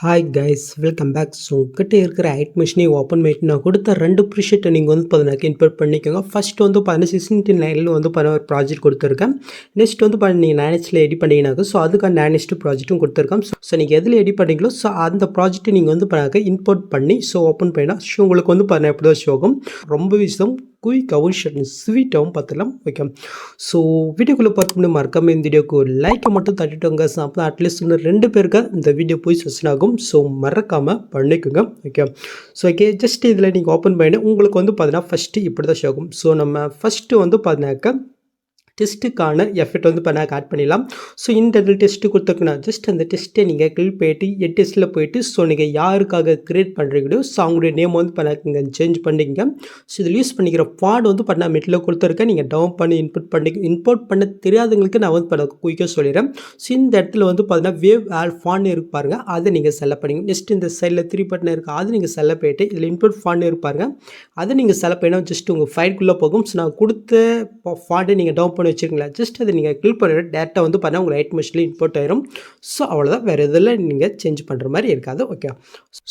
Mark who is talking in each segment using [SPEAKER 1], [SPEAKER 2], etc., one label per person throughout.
[SPEAKER 1] Hi guys, welcome back. So உங்ககிட்ட இருக்கிற ஐட் மிஷினை ஓப்பன் பண்ணிட்டு நான் கொடுத்த 2 ப்ரீஷீட்டை நீங்கள் வந்து பார்த்தீங்கன்னா இன்புட் பண்ணிக்கோங்க. ஃபர்ஸ்ட் வந்து பார்த்தீங்கன்னா 16:9 வந்து பார்த்தீங்கன்னா ஒரு ப்ராஜெக்ட் கொடுத்துருக்கேன். நெக்ஸ்ட் வந்து பார்த்தீங்கன்னா நீங்கள் நேனெக்ஸ்ட்டில் எடிட் பண்ணிங்கனாக்க ஸோ அதுக்கான நேனெக்ஸ்ட் ப்ராஜெக்ட்டும் கொடுத்துருக்கேன். ஸோ நீங்கள் எதில் எடிட் பண்ணிங்களோ ஸோ அந்த ப்ராஜெக்ட்டை நீங்கள் வந்து பார்த்தீங்கன்னா இன்போர்ட் பண்ணி ஸோ ஓப்பன் பண்ணினா ஸோ உங்களுக்கு வந்து பார்த்தீங்கன்னா எப்படி தான் ஷோ ஆகும். ரொம்ப விஷயம் குயிக்காகவும் ஸ்வீட்டாகவும் பார்த்துக்கலாம். ஓகே, ஸோ வீடியோக்குள்ளே பார்த்து மறக்காம இந்த வீடியோக்கு ஒரு லைக்கை மட்டும் தட்டிட்டோங்க. ஸோ அப்போ அட்லீஸ்ட் இன்னும் 2 பேருக்கு இந்த வீடியோ போய் சஜன் ஆகும். ஸோ மறக்காமல் பண்ணிக்கோங்க. ஓகே, ஸோ ஓகே, ஜஸ்ட் இதில் நீங்கள் ஓப்பன் பண்ணி உங்களுக்கு வந்து பார்த்தீங்கன்னா ஃபஸ்ட்டு இப்படி தான் ஷோ ஆகும். ஸோ நம்ம ஃபஸ்ட்டு வந்து பார்த்தீங்கன்னாக்கா டெஸ்ட்டுக்கான எஃபெக்ட் வந்து பண்ண ஆட் பண்ணிடலாம். ஸோ இந்த டெஸ்ட்டு கொடுத்துருக்குன்னா ஜஸ்ட் அந்த டெஸ்ட்டை நீங்கள் கிளிக் போயிட்டு டெஸ்ட்டில் போயிட்டு ஸோ நீங்கள் யாருக்காக க்ரியேட் பண்ணுறீங்களோ ஸோ அவங்களுடைய நேம் வந்து பண்ண சேஞ்ச் பண்ணிங்க. ஸோ இதில் யூஸ் பண்ணிக்கிற ஃபாண்ட் வந்து பண்ண மெட்டில் கொடுத்துருக்கேன். நீங்கள் டவுன் பண்ணி இன்போர்ட் பண்ண தெரியாதவங்களுக்கு நான் வந்து பண்ண குயிக்காக சொல்லிடுறேன். ஸோ இந்த இடத்துல வந்து பார்த்தீங்கன்னா வேவ் ஆல் ஃபாண்ட் இருக்கு பாருங்க, அதை நீங்கள் செலக்ட் பண்ணிங்க. நெக்ஸ்ட் இந்த சைடில் 3 பட்டன் இருக்குது, அது நீங்கள் செலக்ட் பண்ணிட்டு இதில் இன்போர்ட் ஃபாண்ட் இருப்பாருங்க, அதை நீங்கள் செலக்ட் பண்ணினா ஜஸ்ட் உங்கள் ஃபைலுக்குள்ளே போகும். ஸோ நான் கொடுத்த ஃபாண்ட்டை நீங்கள் டவுன் வச்சுருங்களா ஜஸ்ட் அதை நீங்கள் கிளிக் பண்ணுற டேட்டா வந்து பண்ணால் உங்கள் ஐட் மிஷினில் இன்போர்ட் ஆயிரும். ஸோ அவ்வளோதான், வேறு இதில் நீங்கள் சேஞ்ச் பண்ணுற மாதிரி இருக்காது. ஓகே,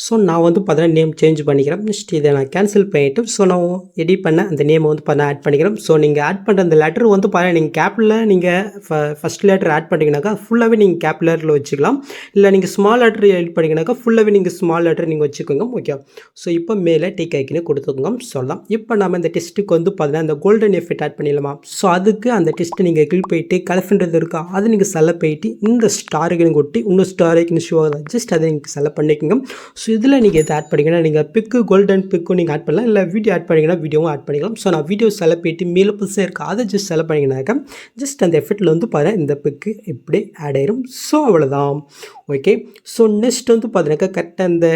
[SPEAKER 1] ஸோ நான் வந்து பார்த்தீங்கன்னா நேம் சேஞ்ச் பண்ணிக்கிறேன். நெக்ஸ்ட் இதை நான் கேன்சல் பண்ணிவிட்டு ஸோ நான் எடிட் பண்ண அந்த நேமை வந்து பண்ண ஆட் பண்ணிக்கிறேன். ஸோ நீங்கள் ஆட் பண்ணுற அந்த லெட்டர் வந்து பார்த்தீங்கன்னா நீங்கள் கேப்பில் நீங்கள் ஃபஸ்ட் லெட்டர் ஆட் பண்ணிங்கனாக்கா ஃபுல்லாகவே நீங்கள் கேப் லெட்டரில் வச்சுக்கலாம். இல்லை நீங்கள் ஸ்மால் லெட்டர் எடிட் பண்ணிங்கனாக்கா ஃபுல்லாகவே நீங்கள் ஸ்மால் லெட்டர் நீங்கள் வச்சுக்கோங்க. ஓகே, ஸோ இப்போ மேலே டிக் ஐக்கினு கொடுத்துக்கோங்க. சொல்லலாம். இப்போ நம்ம இந்த டெஸ்ட்டுக்கு வந்து பார்த்தீங்கன்னா இந்த கோல்டன் எஃபெக்ட் ஆட் பண்ணிடலாமா. ஸோ அதுக்கு அந்த டெஸ்ட்டை நீங்கள் கிளிக் போயிட்டு கலஃப்ன்றது இருக்கா அதை நீங்கள் செலக்ட் பண்ணிட்டு இந்த ஸ்டாருக்கு நீங்கள் ஒட்டி இன்னும் ஸ்டாருக்கு ஷோ ஆகுது ஜஸ்ட் அதை நீங்கள் செலக்ட் பண்ணிக்கோங்க. ஸோ இதில் நீங்கள் எது ஆட் பண்ணிங்கன்னா நீங்கள் பிக்கு கோல்டன் பிக்கும் நீங்கள் ஆட் பண்ணலாம், இல்லை வீடியோ ஆட் பண்ணிங்கன்னா வீடியோவும் ஆட் பண்ணிக்கலாம். ஸோ நான் வீடியோ செலக்ட் பண்ணிட்டு மேலே புதுசாக இருக்கா அதை ஜஸ்ட் செலக்ட் பண்ணிங்கனாக்கா ஜஸ்ட் அந்த எஃபெக்ட்டில் வந்து பாருங்கள் இந்த பிக்கு இப்படி ஆட் ஆயிரும். ஸோ அவ்வளோதான். ஓகே, ஸோ நெக்ஸ்ட் வந்து பார்த்தீங்கன்னாக்கா கரெக்டாக இந்த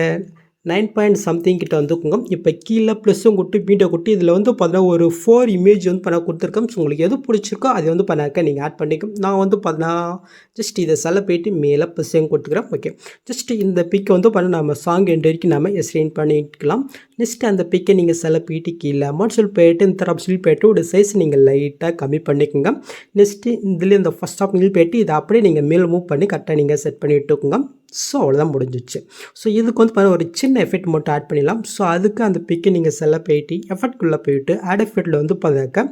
[SPEAKER 1] 9 சம்திங் கிட்ட வந்துக்குங்க. இப்போ கீழே ப்ளஸ்ஸும் கொட்டு வீடியோ கொட்டி இதில் வந்து பார்த்தீங்கன்னா ஒரு 4 இமேஜ் வந்து பண்ண கொடுத்துருக்கோம். ஸோ உங்களுக்கு எது பிடிச்சிருக்கோ அதை வந்து பண்ணாக்க நீங்கள் ஆட் பண்ணிக்கும். நான் வந்து பார்த்தீங்கன்னா ஜஸ்ட் இதை செலக்ட் போயிட்டு மேலே ப்ளஸ்ஸையும் கொடுத்துக்கிறேன். ஓகே, ஜஸ்ட் இந்த பிக்கை வந்து பண்ண நம்ம சாங் எண்ட் வரைக்கும் நம்ம எஸ்ரெயின் பண்ணிக்கலாம். நெக்ஸ்ட் அந்த பிக்கை நீங்கள் செலக்ட் போயிட்டு கீழே அமௌண்ட் சொல்லி போயிட்டு இந்த தர சொல்லி போயிட்டு ஒரு சைஸ் நீங்கள் லைட்டாக கம்மி பண்ணிக்கோங்க. நெக்ஸ்ட்டு இதில் இந்த ஃபஸ்ட் ஆஃப் நீங்கள் போயிட்டு இதை அப்படியே நீங்கள் மேலே மூவ் பண்ணி கரெக்டாக நீங்கள் செட் பண்ணி விட்டுக்கோங்க. ஸோ அவ்வளோதான், முடிஞ்சிச்சு. ஸோ இதுக்கு வந்து பாருங்கள் ஒரு சின்ன எஃபெக்ட் மட்டும் ஆட் பண்ணிடலாம். ஸோ அதுக்கு அந்த பிக்கை நீங்கள் செலக்ட் போயிட்டு எஃபெக்ட்குள்ளே போயிட்டு ஆட் எஃபெக்ட்டில் வந்து பார்த்தாக்கா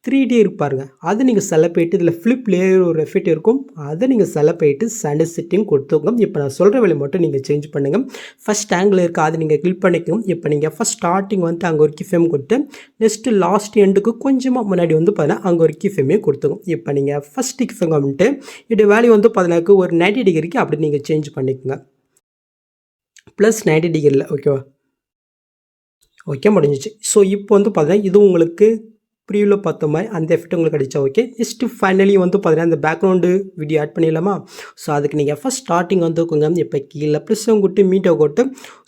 [SPEAKER 1] 3D இருப்பாருங்க, அதை நீங்கள் செலக்ட் போயிட்டு இதில் ஃப்ளிப் லேயர் ஒரு எஃபெக்ட் இருக்கும், அதை நீங்கள் செலக்ட் போயிட்டு ஸ்டாண்டர்ட் செட்டிங் கொடுத்துக்கோங்க. இப்போ நான் சொல்கிற வேலை மட்டும் நீங்கள் சேஞ்ச் பண்ணுங்கள். ஃபஸ்ட் ஆங்கிள் இருக்குது, அதை நீங்கள் கிளிக் பண்ணிக்கோங்க. இப்போ நீங்கள் ஃபஸ்ட் ஸ்டார்டிங் வந்து அங்கே ஒரு கீஃபேம் கொடுத்து நெக்ஸ்ட்டு லாஸ்ட் எண்டுக்கு கொஞ்சமாக முன்னாடி வந்து பார்த்தீங்கன்னா அங்கே ஒரு கீஃபேமே கொடுத்துக்கோங்க. இப்போ நீங்கள் ஃபஸ்ட் கீஃபேம் வந்துட்டு இதோட வேல்யூ வந்து பார்த்தீங்கன்னா ஒரு 90 டிகிரிக்கு அப்படி நீங்கள் சேஞ்ச் பண்ணிக்கோங்க. ப்ளஸ் 90 டிகிரியில். ஓகேவா? ஓகே, முடிஞ்சிச்சு. ஸோ இப்போ வந்து பார்த்தீங்கன்னா இது உங்களுக்கு ப்ரீவியூவில் பார்த்த மாதிரி அந்த எஃபெக்ட் உங்களுக்கு அடிச்சா ஓகே. நெக்ஸ்ட்டு ஃபைனலி வந்து பார்த்தீங்கன்னா இந்த பேக்ரவுண்டு வீடியோ ஆட் பண்ணிடலாமா. ஸோ அதுக்கு நீங்கள் ஃபஸ்ட் ஸ்டார்டிங் வந்து கொஞ்சம் இப்போ கீழே ப்ளஸ்ஸும் கொட்டு மீட்டை கொட்டு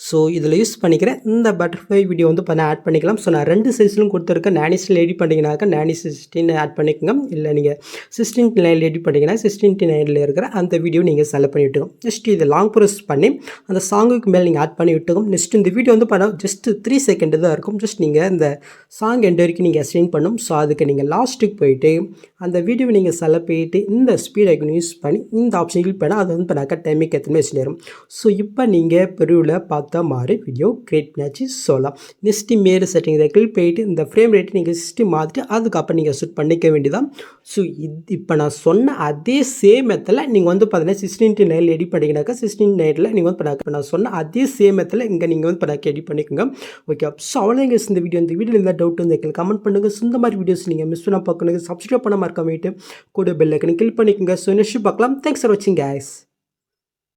[SPEAKER 1] ஸோ இதில் யூஸ் பண்ணிக்கிறேன் இந்த பட்டர்ஃப்ளை வீடியோ வந்து பண்ண ஆட் பண்ணிக்கலாம். ஸோ நான் 2 சைஸ்லும் கொடுத்துருக்கேன். நானிஸில் எடிட் பண்ணிங்கனாக்கா 16 ஆட் பண்ணிக்கோங்க. இல்லை நீங்கள் 16:9 எடிட் பண்ணிங்கன்னா 16:9 இருக்கிற அந்த வீடியோ நீங்கள் செலக்ட் பண்ணி விட்டுக்கோங்க. நெக்ஸ்ட் இதை லாங் ப்ரெஸ் பண்ணி அந்த சாங்குக்கு மேலே நீங்கள் ஆட் பண்ணி விட்டுக்கோங்க. நெக்ஸ்ட் இந்த வீடியோ வந்து பண்ண ஜஸ்ட் 3 செகண்ட் தான் இருக்கும். ஜஸ்ட் நீங்கள் இந்த சாங் எண்ட் வரைக்கும் நீங்கள் அசைன் பண்ணும். ஸோ அதுக்கு நீங்கள் லாஸ்ட்டுக்கு போயிட்டு அந்த வீடியோவை நீங்கள் செலக்ட் பண்ணிட்டு இந்த ஸ்பீட் ஐக்கன் யூஸ் பண்ணி இந்த ஆப்ஷன் கிளிக் பண்ணால் அது வந்து பண்ணாக்கா டைமிங் எத்தனை நேரம். ஸோ இப்போ நீங்கள் பெருவில் பார்த்த மாதிரி வீடியோ க்ரியேட் பண்ணியாச்சு சொல்லலாம். நெக்ஸ்ட்டு மேலே செட்டிங் இதை கிளிக் பண்ணிட்டு இந்த ஃப்ரேம் ரேட்டு நீங்கள் சிஸ்டம் மாற்றிட்டு அதுக்கப்புறம் நீங்கள் ஷூட் பண்ணிக்க வேண்டியதான். ஸோ இப்போ நான் சொன்ன அதே சேம் மெத்தடில் நீங்கள் வந்து பார்த்தீங்கன்னா 16:9 எடிட் பண்ணிங்கனாக்கா 16:9 நீங்கள் வந்து பண்ணாக்க நான் சொன்ன அதே சேம் மெத்தடில் இங்கே நீங்கள் வந்து பண்ணாக்க எடிட் பண்ணிக்கோங்க. ஓகே, ஸோ அவ்வளோ இந்த வீடியோவில் இருந்தால் டவுட் வந்து எங்களுக்கு கமெண்ட் பண்ணுங்கள். இந்த மாதிரி வீடியோஸ் நீங்கள் மிஸ் பண்ண பார்க்கணும், சப்ஸ்கிரைப் பண்ண மறக்காம கூட பெல் ஐக்கனை கிளிக் பண்ணிக்கோங்க. ஸோ நெக்ஸ்ட் பார்க்கலாம். தேங்க்ஸ் ஃபார் வாட்சிங் கைஸ்.